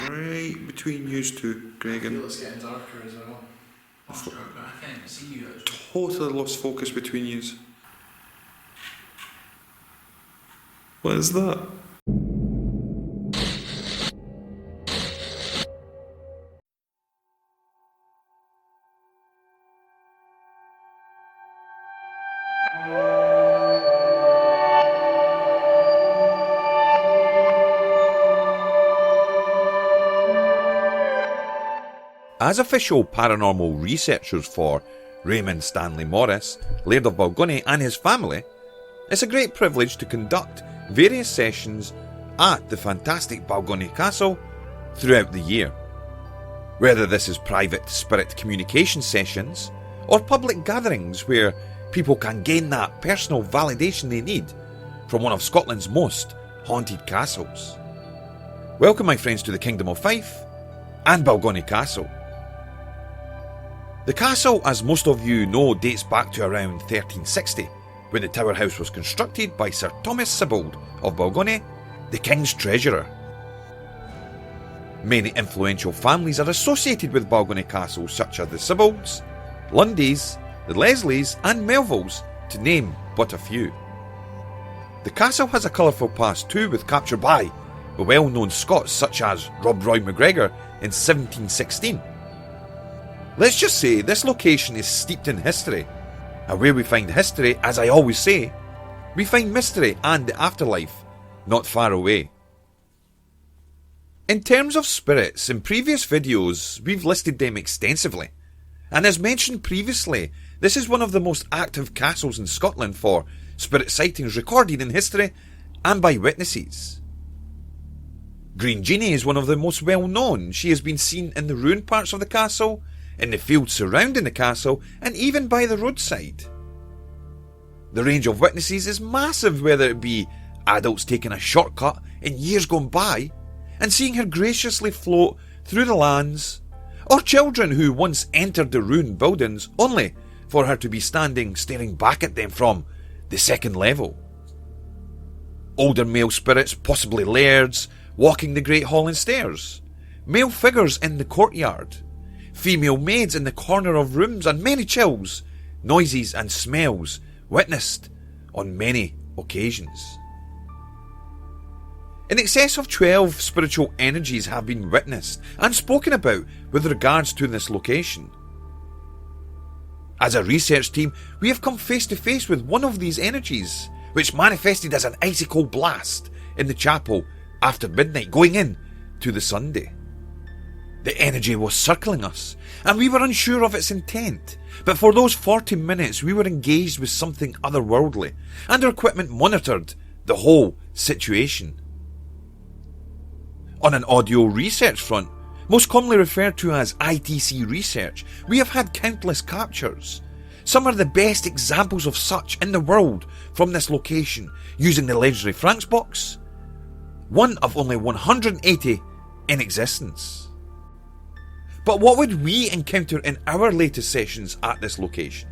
Right between you two, Greg, and It's getting darker as well. I can't see you. totally lost focus between you. What is that? As official paranormal researchers for Raymond Stanley Morris, Laird of Balgonie and his family, it's a great privilege to conduct various sessions at the fantastic Balgonie Castle throughout the year. Whether this is private spirit communication sessions or public gatherings where people can gain that personal validation they need from one of Scotland's most haunted castles. Welcome, my friends, to the Kingdom of Fife and Balgonie Castle. The castle, as most of you know, dates back to around 1360, when the tower house was constructed by Sir Thomas Sibbald of Balgonie, the King's Treasurer. Many influential families are associated with Balgonie Castle, such as the Sibbalds, Lundys, the Leslies and Melvilles, to name but a few. The castle has a colourful past too, with capture by the well-known Scots such as Rob Roy MacGregor in 1716. Let's just say this location is steeped in history, and where we find history, as I always say, we find mystery and the afterlife not far away. In terms of spirits, in previous videos we've listed them extensively, and as mentioned previously, this is one of the most active castles in Scotland for spirit sightings recorded in history and by witnesses. Green Jeannie is one of the most well known. She has been seen in the ruined parts of the castle, in the fields surrounding the castle, and even by the roadside. The range of witnesses is massive, whether it be adults taking a shortcut in years gone by and seeing her graciously float through the lands, or children who once entered the ruined buildings only for her to be standing staring back at them from the second level. Older male spirits, possibly lairds, walking the Great Hall and stairs, male figures in the courtyard, female maids in the corner of rooms, and many chills, noises and smells witnessed on many occasions. In excess of 12 spiritual energies have been witnessed and spoken about with regards to this location. As a research team, we have come face to face with one of these energies, which manifested as an icy cold blast in the chapel after midnight going in to the Sunday. The energy was circling us, and we were unsure of its intent, but for those 40 minutes we were engaged with something otherworldly, and our equipment monitored the whole situation. On an audio research front, most commonly referred to as ITC research, we have had countless captures. Some are the best examples of such in the world from this location, using the legendary Frank's box, one of only 180 in existence. But what would we encounter in our latest sessions at this location?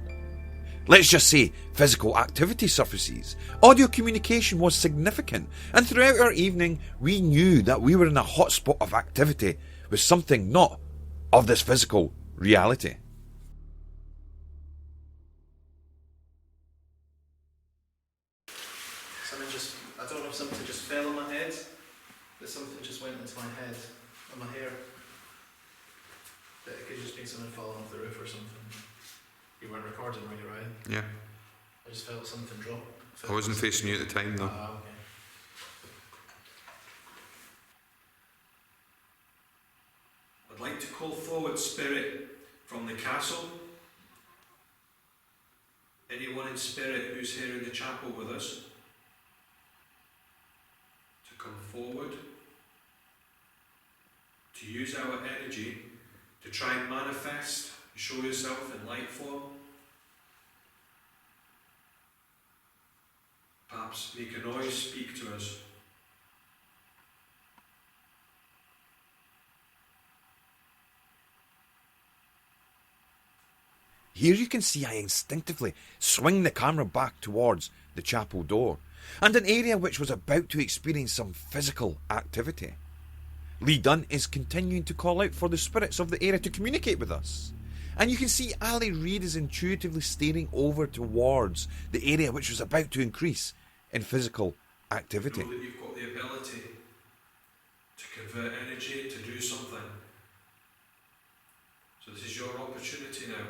Let's just say physical activity surfaces. Audio communication was significant, and throughout our evening we knew that we were in a hotspot of activity with something not of this physical reality. I don't know if something just fell on my head, but something just went into my head and my hair. That it could just be something falling off the roof or something. You weren't recording, were you, Ryan? Yeah. I just felt something drop. I wasn't facing you at the time though. Okay. I'd like to call forward spirit from the castle. Anyone in spirit who's here in the chapel with us, to come forward, to use our energy to try and manifest, show yourself in light form. Perhaps make a noise, speak to us. Here you can see I instinctively swing the camera back towards the chapel door, and an area which was about to experience some physical activity. Lee Dunn is continuing to call out for the spirits of the area to communicate with us. And you can see Ali Reid is intuitively staring over towards the area which was about to increase in physical activity. Know that you've got the ability to convert energy to do something. So this is your opportunity now.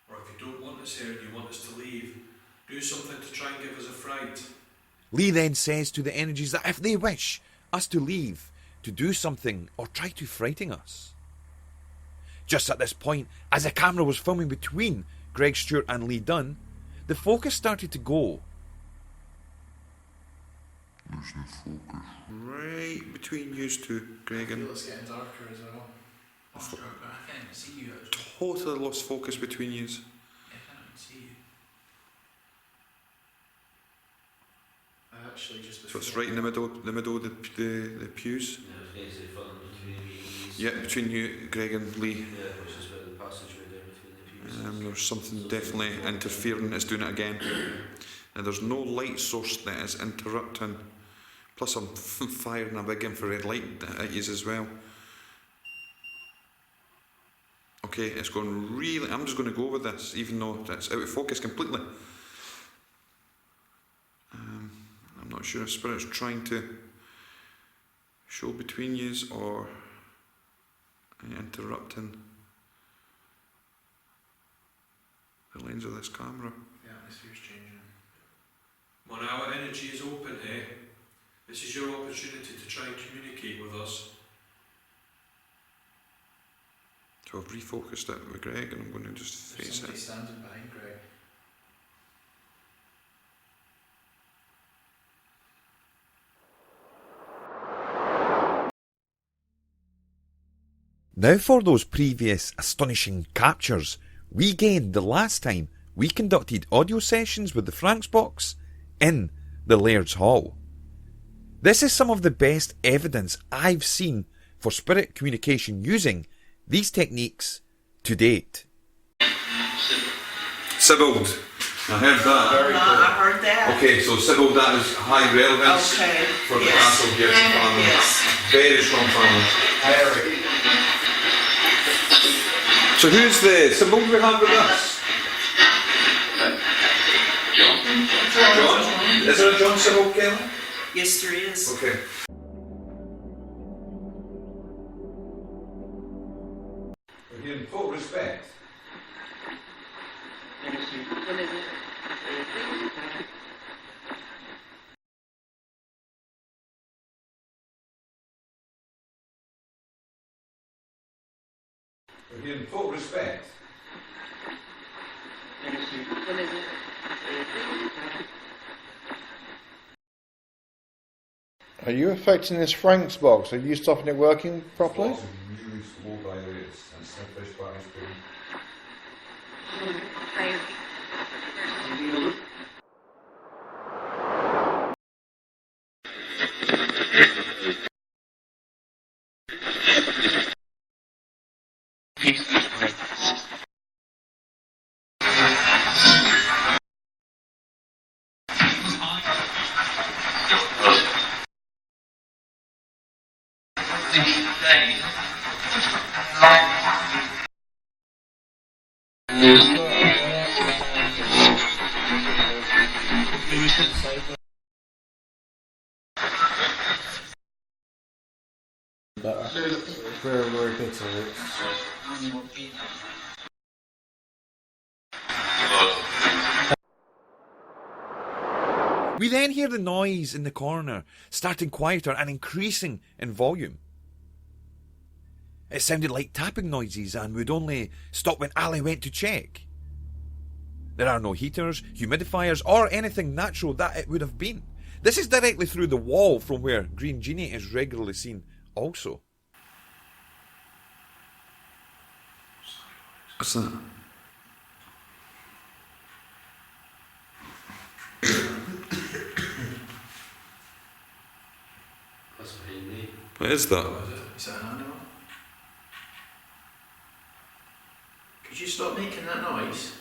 Or if you don't want us here and you want us to leave, do something to try and give us a fright. Lee then says to the energies that if they wish us to leave, to do something or try to frighten us. Just at this point, as the camera was filming between Greg Stewart and Lee Dunn, the focus started to go. Right between you two, Greg, I feel and it's getting darker as well. I'm struck, but I can't even see you actually. totally lost focus between you. I can't even see you. I actually just So it's right in the middle of the pews. Yeah, I was going to say further between me. Yeah, between you, Greg, and Lee. Yeah, which is where the passageway down between the pews. There's something definitely interfering that's doing it again. And there's no light source that is interrupting. Plus I'm firing a big infrared light at you as well. Okay, it's going really... I'm just going to go with this, even though it's out of focus completely. I'm not sure if Spirit's trying to show between yous or interrupting the lens of this camera. The atmosphere's changing. When our energy is open here, this is your opportunity to try and communicate with us. So I've refocused it with Greg and I'm going to just There's face somebody it. standing behind Greg. Now for those previous astonishing captures we gained the last time we conducted audio sessions with the Franks box in the Laird's Hall. This is some of the best evidence I've seen for spirit communication using these techniques to date. Sybild. I heard that. I heard that. Okay, so Sybild, that is high relevance Okay, for the yes. castle gift family. Yes. Very strong family. Harry. So who's the Sybild we have with us? John? Is there a John Sybild, Kelly? Yes, there is. Okay. In full respect. In full respect. Are you affecting this Frank's box? Are you stopping it working properly? Really slow by the way, it's fish by spoon. Very, very bitter. We then hear the noise in the corner starting quieter and increasing in volume. It sounded like tapping noises and would only stop when Ali went to check. There are no heaters, humidifiers or anything natural that it would have been. This is directly through the wall from where Green Genie is regularly seen also. What's that? That's behind me. What is that? Is that an animal? Could you stop making that noise?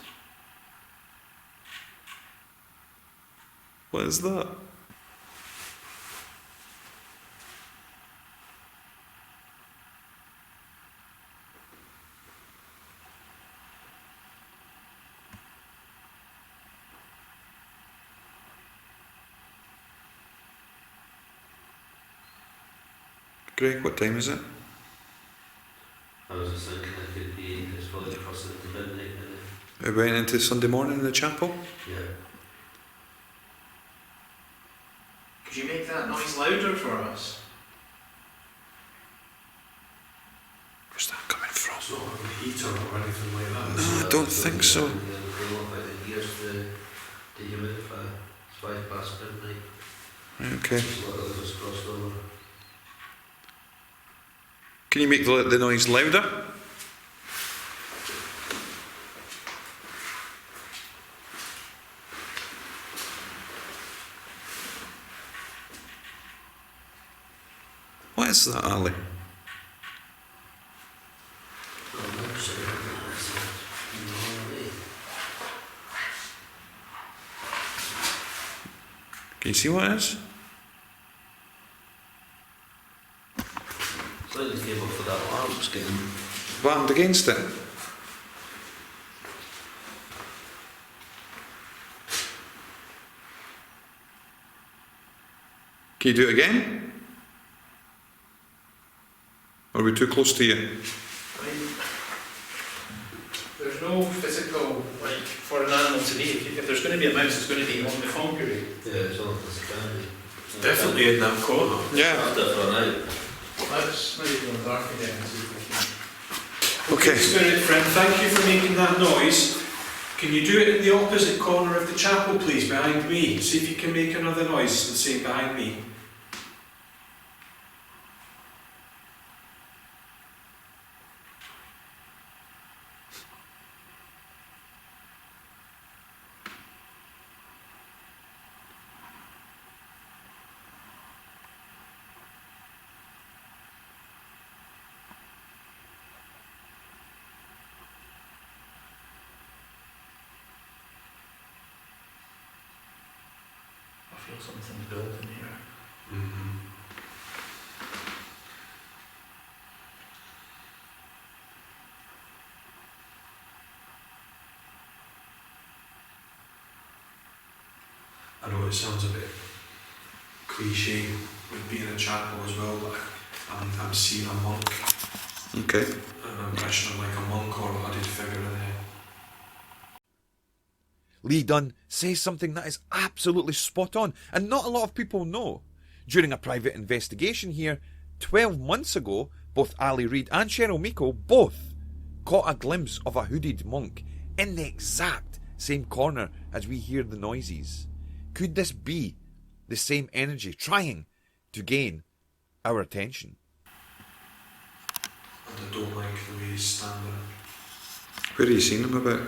What is that? Greg, what time is it? I was just thinking it could be as far across into midnight. It went into Sunday morning in the chapel? Yeah. Could you make that noise louder for us? Where's that coming from? It's not like a heater or anything like that. No, I don't think so. Here's the humidifier. It's 5 past midnight. Right, okay. There's a lot of us crossed over. Can you make the noise louder? What is that, Ali? Can you see what it is? It's like the cable for that alarm's getting. Buttoned against it. Can you do it again? Or are we too close to you? There's no physical, like, for an animal to be. If there's going to be a mouse, it's going to be on the concrete. Yeah, it's all this can be. Definitely in that corner. Yeah. Let's maybe go dark again and see if we can. Okay. Spirit friend, thank you for making that noise. Can you do it in the opposite corner of the chapel, please, behind me? See if you can make another noise the same behind me. I feel something's building here. I know it sounds a bit cliche with being a chapel as well, but I'm seeing a monk. Okay. An impression of like a monk or a hooded figure in there. Lee Dunn says something that is absolutely spot on, and not a lot of people know. During a private investigation here, 12 months ago, both Ali Reid and Cheryl Miko both caught a glimpse of a hooded monk in the exact same corner as we hear the noises. Could this be the same energy trying to gain our attention? And I don't like the way he's standing. Where are you seeing him about?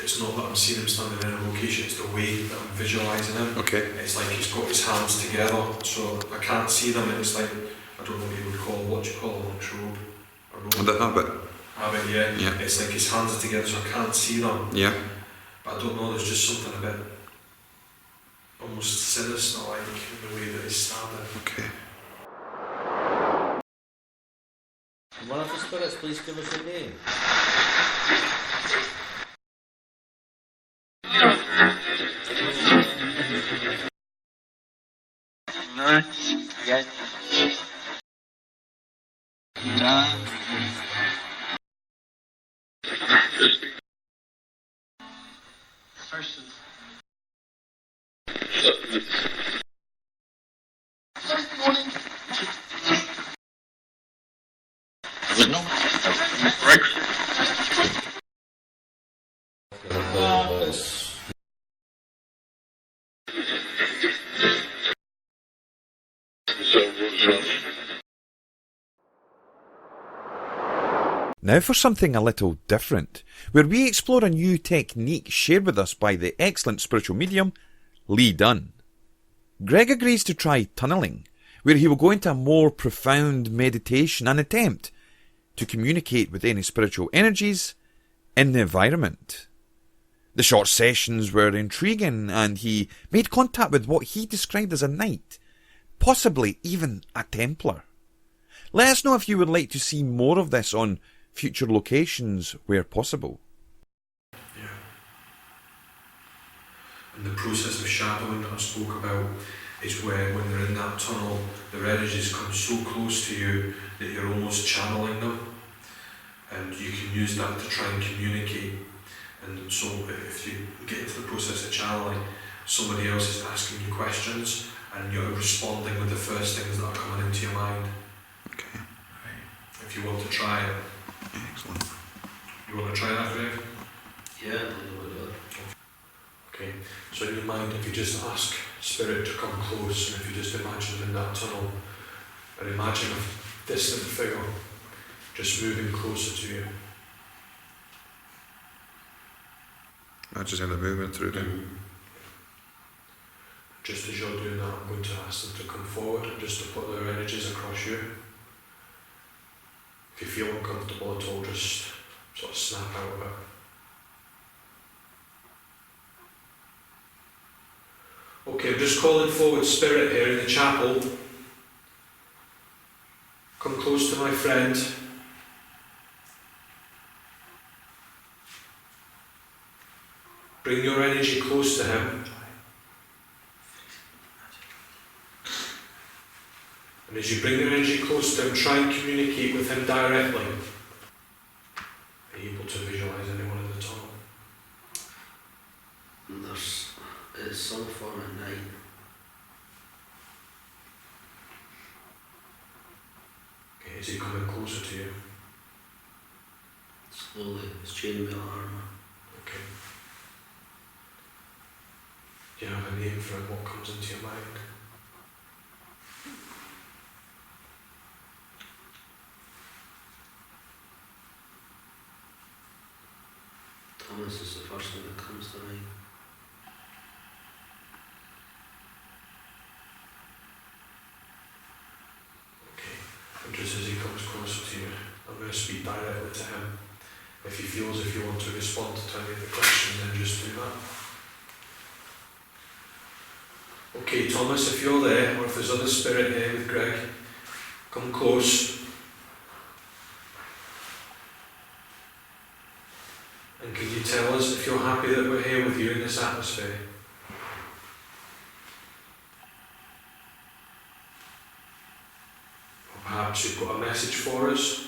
It's not that I'm seeing him standing in a location, it's the way that I'm visualising him. Okay. It's like he's got his hands together, so I can't see them, and it's like, I don't know what you would call, what do you call a monk's robe? A robe? The habit. Habit, yeah. Yeah. It's like his hands are together, so I can't see them. Yeah. But I don't know, there's just something a bit almost sinister like in the way that he's standing. Okay. One of the spirits, please give us your name. Now for something a little different, where we explore a new technique shared with us by the excellent spiritual medium, Lee Dunn. Greg agrees to try tunnelling, where he will go into a more profound meditation and attempt to communicate with any spiritual energies in the environment. The short sessions were intriguing, and he made contact with what he described as a knight, possibly even a Templar. Let us know if you would like to see more of this on future locations where possible. Yeah. And the process of shadowing that I spoke about is where, when they're in that tunnel, their energies come so close to you that you're almost channeling them, and you can use that to try and communicate. And so if you get into the process of channeling, somebody else is asking you questions and you're responding with the first things that are coming into your mind. Okay. Right. If you want to try it. Excellent. You want to try that, Greg? Yeah, I'll do it. Okay. So in your mind, if you just ask Spirit to come close, and if you just imagine them in that tunnel, and imagine a distant figure just moving closer to you. Imagine the movement through them. Just as you're doing that, I'm going to ask them to come forward and just to put their energies across you. If you feel uncomfortable at all, just sort of snap out of it. Okay, I'm just calling forward Spirit here in the chapel. Come close to my friend. Bring your energy close to him. And as you bring your energy close to him, try and communicate with him directly. Are you able to visualise anyone in the tunnel? And it's some form of night. Okay, is he coming closer to you? Slowly, it's chainmail armour. Okay. Do you have a name for him? What comes into your mind? Thomas is the first thing that comes to mind. Okay. And just as he comes closer to you, I'm going to speak directly to him. If you feel as if you want to respond to any of the questions, then just do that. Okay, Thomas, if you're there, or if there's other spirit here with Greg, come close. And can you tell us if you're happy that we're here with you in this atmosphere? Or perhaps you've got a message for us?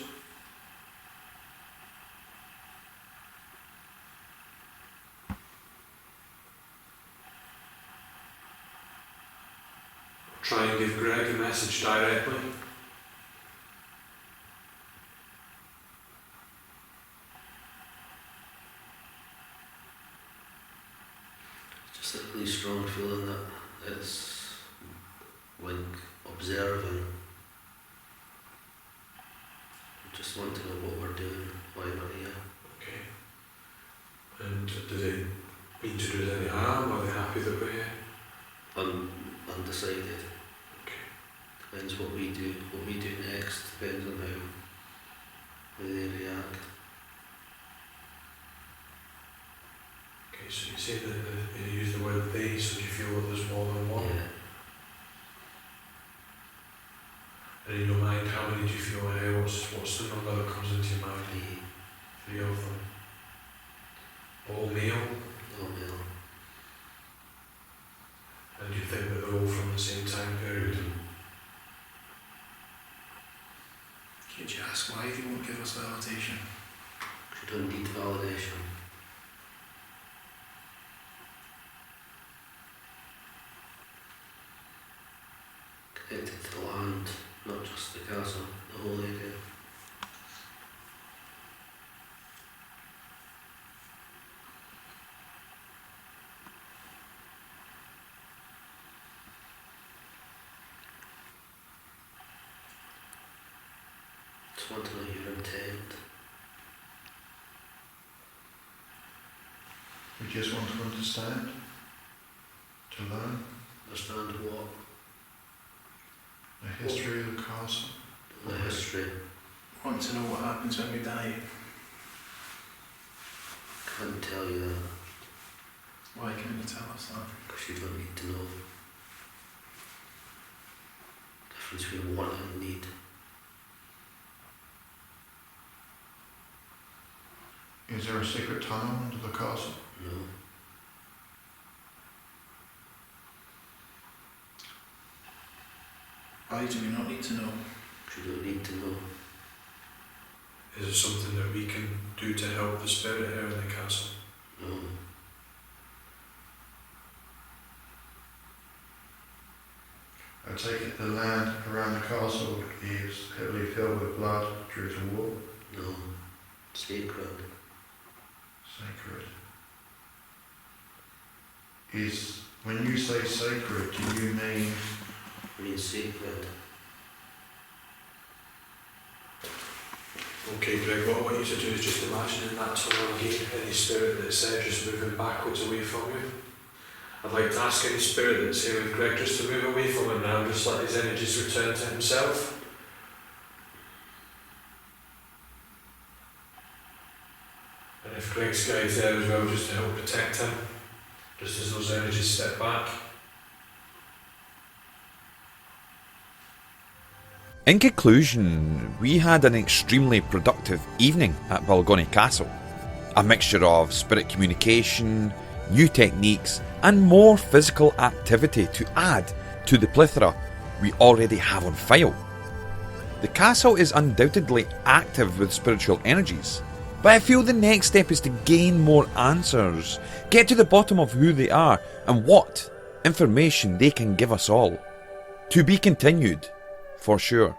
Try and give Greg a message directly. Just a really strong feeling that it's like observing. Just want to know what we're doing, why we're here. Okay. And do they mean to do us any harm? Are they happy that we're here? Undecided. Okay. Depends what we do next, depends on how they react. Okay, so you say that you use the word they, so you feel that there's more than one. Yeah. And in your mind, how many do you feel are here? What's the number that comes into your mind? 3 of them. All male? Oh no. And you think that they're all from the same time period? Could you ask why they won't give us validation? We don't need validation. Connected to the land, not just the castle, the whole area. Just want to know your intent. We just want to understand, to learn Understand what? the history of the castle. The history. want to know what happens when we die. Can't tell you that, Why can't you tell us that? because you don't need to know. Difference between want and need. Is there a secret tunnel under the castle? No. Why do we not need to know? You don't need to know. Is it something that we can do to help the spirit here in the castle? No. I take it the land around the castle is heavily filled with blood due to war. No. Sacred. Sacred. Is, when you say sacred, do you mean I mean sacred. Okay, Greg, what I want you to do is just imagine in that tunnel again any spirit that's there just moving backwards away from you. I'd like to ask any spirit that's here with Greg just to move away from him now, just let his energies return to himself. And if Greg's guy's there as well, just to help protect him, just as those energies step back. In conclusion, we had an extremely productive evening at Balgonie Castle. A mixture of spirit communication, new techniques, and more physical activity to add to the plethora we already have on file. The castle is undoubtedly active with spiritual energies, but I feel the next step is to gain more answers, get to the bottom of who they are and what information they can give us all. To be continued, for sure.